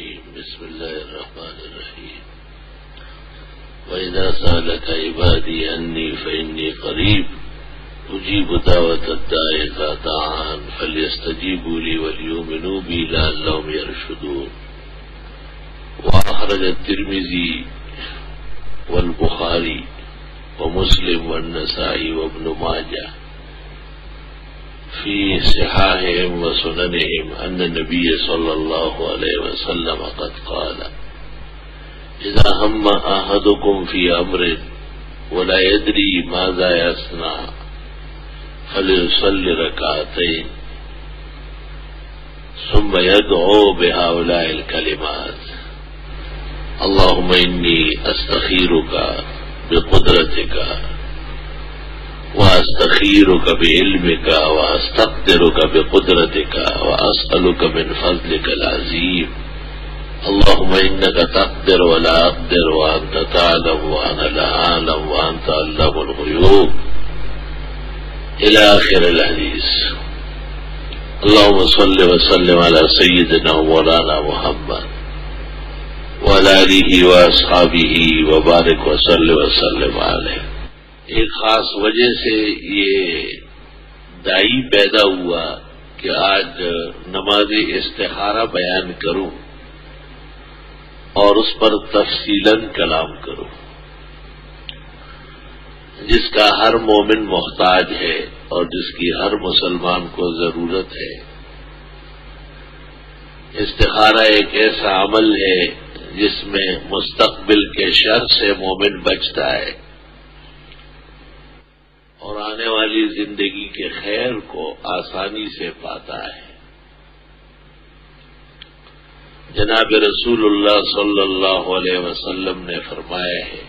الرجيم بسم الله الرحمن الرحيم وإذا سألك عبادي عني فإني قريب أجيب دعوة الداع إذا دعان فليستجيبوا لي وليؤمنوا بي لعلهم يرشدون. وأخرج الترمذي والبخاري ومسلم والنسائي وابن ماجه في صحاحهم وسننهم أن النبي صلى الله عليه وسلم قد قال: إذا هم أحدكم في أمر ولا يدري ماذا يصنع فليصلي ركعتين ثم يدعو بهؤلاء الكلمات: اللهم إني أستخيرك بقدرتك وأستخيرك بعلمك وأستقدرك بقدرتك وأسألك من فضلك العظيم. اللهم إنك تقدر ولا أقدر وأنت تعلم وأنا لا أعلم وأنت علام الغيوب إلى آخر الحديث. اللهم صل وسلم على سيدنا مولانا محمد وعلى آلہ وأصحابہ وبارک وسلم علیہ. ایک خاص وجہ سے یہ دائی پیدا ہوا کہ آج نماز استخارہ بیان کروں اور اس پر تفصیلاً کلام کروں، جس کا ہر مومن محتاج ہے اور جس کی ہر مسلمان کو ضرورت ہے. استخارہ ایک ایسا عمل ہے جس میں مستقبل کے شر سے مومن بچتا ہے اور آنے والی زندگی کے خیر کو آسانی سے پاتا ہے. جناب رسول اللہ صلی اللہ علیہ وسلم نے فرمایا ہے: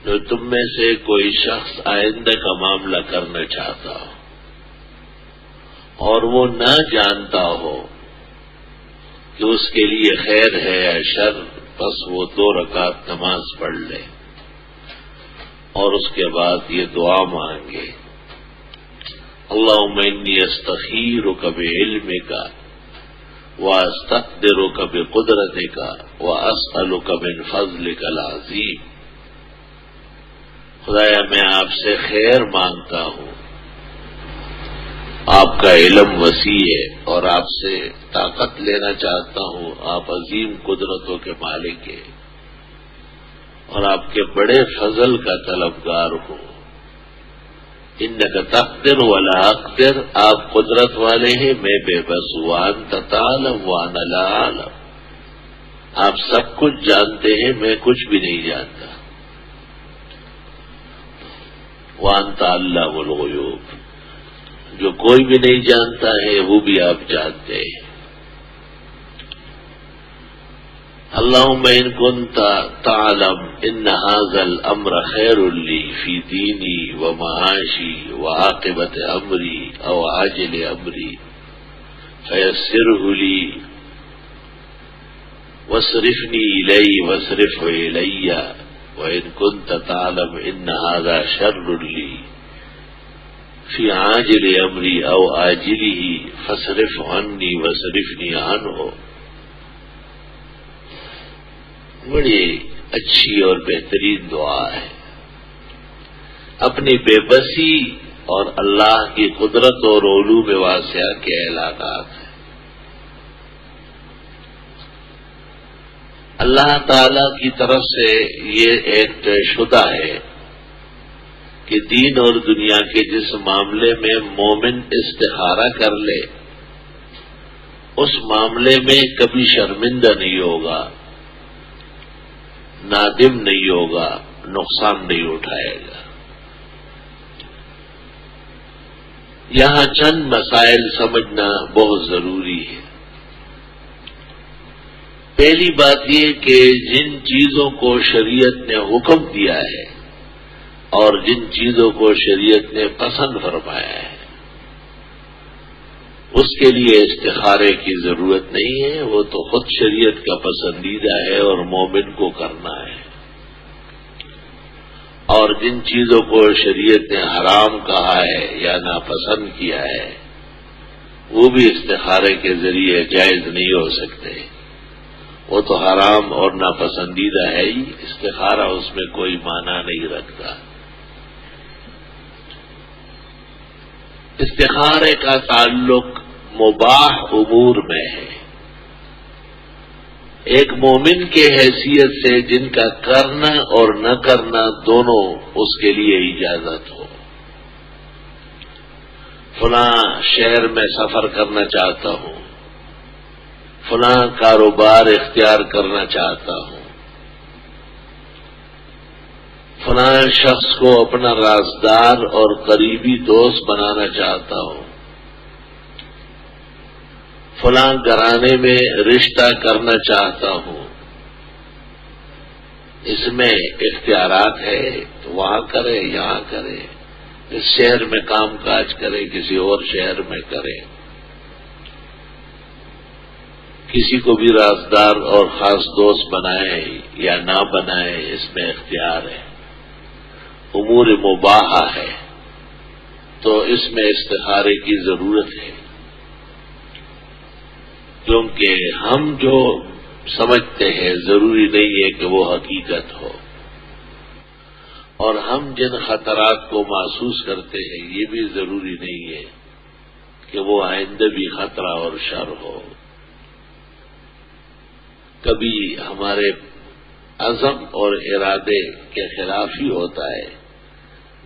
جو تم میں سے کوئی شخص آئندہ کا معاملہ کرنا چاہتا ہو اور وہ نہ جانتا ہو کہ اس کے لیے خیر ہے یا شر، بس وہ 2 رکعت نماز پڑھ لے اور اس کے بعد یہ دعا مانگے: اللہم انی استخیرک بعلمک واستقدرک بقدرتک واسألک من فضلک العظیم. خدایا میں آپ سے خیر مانگتا ہوں، آپ کا علم وسیع ہے اور آپ سے طاقت لینا چاہتا ہوں. آپ عظیم قدرتوں کے مالک ہیں اور آپ کے بڑے فضل کا طلبگار ہوں. انک تقدر ولا اقدر، آپ قدرت والے ہیں، میں بے بس ہوں. وانت تعلم وانا لا اعلم، آپ سب کچھ جانتے ہیں، میں کچھ بھی نہیں جانتا. وانت علام الغیوب، جو کوئی بھی نہیں جانتا ہے وہ بھی آپ جانتے ہیں. اللهم إن كنت تعلم إن هذا الأمر خير لي في ديني ومعاشي وعاقبة أمري أو عاجل أمري فيسره لي واصرفني إليه واصرفه إلي. وإن كنت تعلم إن هذا شر لي في عاجل أمري أو آجله فاصرف عني واصرفني عنه. بڑی اچھی اور بہترین دعا ہے. اپنی بے بسی اور اللہ کی قدرت اور علوم واسعہ کے اعلانات ہیں. اللہ تعالی کی طرف سے یہ ایک طے شدہ ہے کہ دین اور دنیا کے جس معاملے میں مومن استخارہ کر لے اس معاملے میں کبھی شرمندہ نہیں ہوگا، نادم نہیں ہوگا، نقصان نہیں اٹھائے گا. یہاں چند مسائل سمجھنا بہت ضروری ہے. پہلی بات یہ کہ جن چیزوں کو شریعت نے حکم دیا ہے اور جن چیزوں کو شریعت نے پسند فرمایا ہے اس کے لیے استخارے کی ضرورت نہیں ہے. وہ تو خود شریعت کا پسندیدہ ہے اور مومن کو کرنا ہے. اور جن چیزوں کو شریعت نے حرام کہا ہے یا ناپسند کیا ہے وہ بھی استخارے کے ذریعے جائز نہیں ہو سکتے. وہ تو حرام اور ناپسندیدہ ہے ہی، استخارہ اس میں کوئی معنی نہیں رکھتا۔ استخارے کا تعلق مباح امور میں ہے، ایک مومن کے حیثیت سے جن کا کرنا اور نہ کرنا دونوں اس کے لیے اجازت ہو۔ فلاں شہر میں سفر کرنا چاہتا ہوں، فلاں کاروبار اختیار کرنا چاہتا ہوں، فلاں شخص کو اپنا رازدار اور قریبی دوست بنانا چاہتا ہوں، فلاں گھرانے میں رشتہ کرنا چاہتا ہوں، اس میں اختیارات ہے تو وہاں کرے، یہاں کرے، اس شہر میں کام کاج کرے، کسی اور شہر میں کرے، کسی کو بھی رازدار اور خاص دوست بنائے یا نہ بنائے، اس میں اختیار ہے، امور مباحہ ہے، تو اس میں استخارے کی ضرورت ہے، کیونکہ ہم جو سمجھتے ہیں ضروری نہیں ہے کہ وہ حقیقت ہو، اور ہم جن خطرات کو محسوس کرتے ہیں یہ بھی ضروری نہیں ہے کہ وہ آئندہ بھی خطرہ اور شر ہو۔ کبھی ہمارے عزم اور ارادے کے خلاف ہی ہوتا ہے،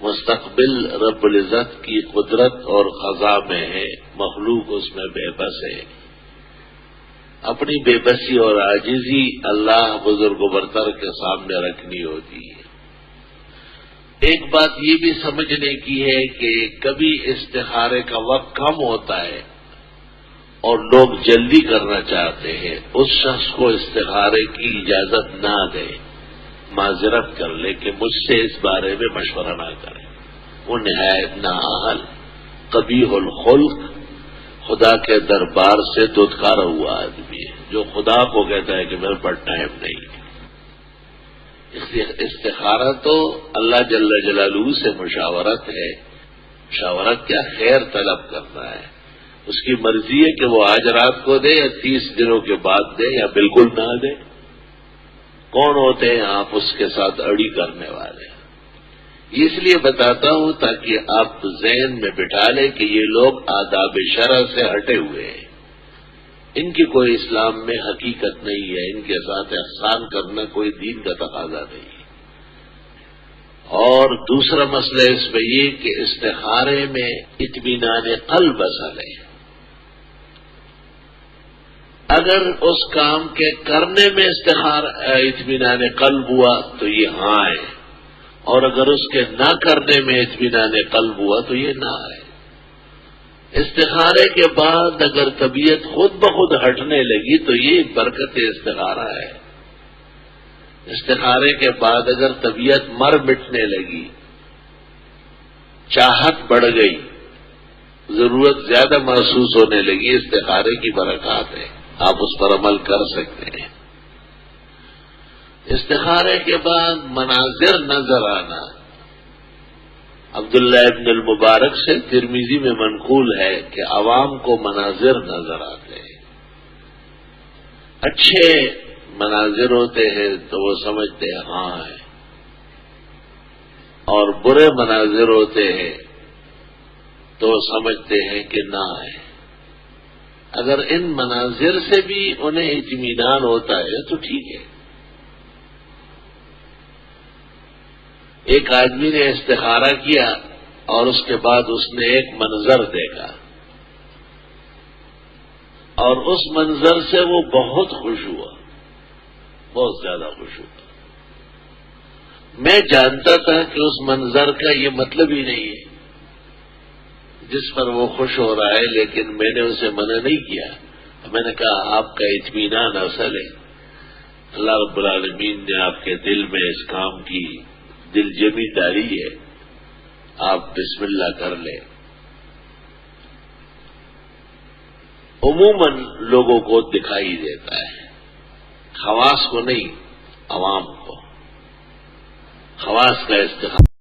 مستقبل رب العزت کی قدرت اور قضا میں ہے، مخلوق اس میں بے بس ہے، اپنی بے بسی اور عاجزی اللہ بزرگ و برتر کے سامنے رکھنی ہوتی ہے۔ ایک بات یہ بھی سمجھنے کی ہے کہ کبھی استخارے کا وقت کم ہوتا ہے اور لوگ جلدی کرنا چاہتے ہیں، اس شخص کو استخارے کی اجازت نہ دے، معذرت کر لے کہ مجھ سے اس بارے میں مشورہ نہ کرے، وہ نہایت نااہل قبیح الخلق خدا کے دربار سے دھتکارا ہوا آدمی ہے، جو خدا کو کہتا ہے کہ میرے پر ٹائم نہیں ہے۔ استخارہ تو اللہ جل جلالہ سے مشاورت ہے، مشاورت کیا، خیر طلب کرنا ہے، اس کی مرضی ہے کہ وہ آج رات کو دے یا 30 دنوں کے بعد دے یا بالکل نہ دے۔ کون ہوتے ہیں آپ اس کے ساتھ اڑی کرنے والے؟ اس لیے بتاتا ہوں تاکہ آپ ذہن میں بٹھا لیں کہ یہ لوگ آداب شرع سے ہٹے ہوئے ہیں، ان کی کوئی اسلام میں حقیقت نہیں ہے، ان کے ساتھ احسان کرنا کوئی دین کا تقاضا نہیں ہے۔ اور دوسرا مسئلہ اس میں یہ کہ استخارے میں اطمینان قلب اصل ہے، اگر اس کام کے کرنے میں اطمینان قلب ہوا تو یہ ہاں ہے، اور اگر اس کے نہ کرنے میں اطمینان قلب ہوا تو یہ نہ ہے۔ استخارے کے بعد اگر طبیعت خود بخود ہٹنے لگی تو یہ برکت استخارہ ہے۔ استخارے کے بعد اگر طبیعت مر مٹنے لگی، چاہت بڑھ گئی، ضرورت زیادہ محسوس ہونے لگی، استخارے کی برکات ہے، آپ اس پر عمل کر سکتے ہیں۔ استخارے کے بعد مناظر نظر آنا، عبداللہ ابن المبارک سے ترمذی میں منقول ہے کہ عوام کو مناظر نظر آتے ہیں، اچھے مناظر ہوتے ہیں تو وہ سمجھتے ہیں ہاں ہے، اور برے مناظر ہوتے ہیں تو وہ سمجھتے ہیں کہ نہ ہے۔ اگر ان مناظر سے بھی انہیں اطمینان ہوتا ہے تو ٹھیک ہے۔ ایک آدمی نے استخارہ کیا اور اس کے بعد اس نے ایک منظر دیکھا اور اس منظر سے وہ بہت خوش ہوا، بہت زیادہ خوش ہوا۔ میں جانتا تھا کہ اس منظر کا یہ مطلب ہی نہیں ہے جس پر وہ خوش ہو رہا ہے، لیکن میں نے اسے منع نہیں کیا، میں نے کہا آپ کا اطمینان اصل ہے، اللہ رب العالمین نے آپ کے دل میں اس کام کی دل جمی ڈالی ہے، آپ بسم اللہ کر لیں۔ عموماً لوگوں کو دکھائی دیتا ہے، خواص کو نہیں، عوام کو، خواص کا استخارہ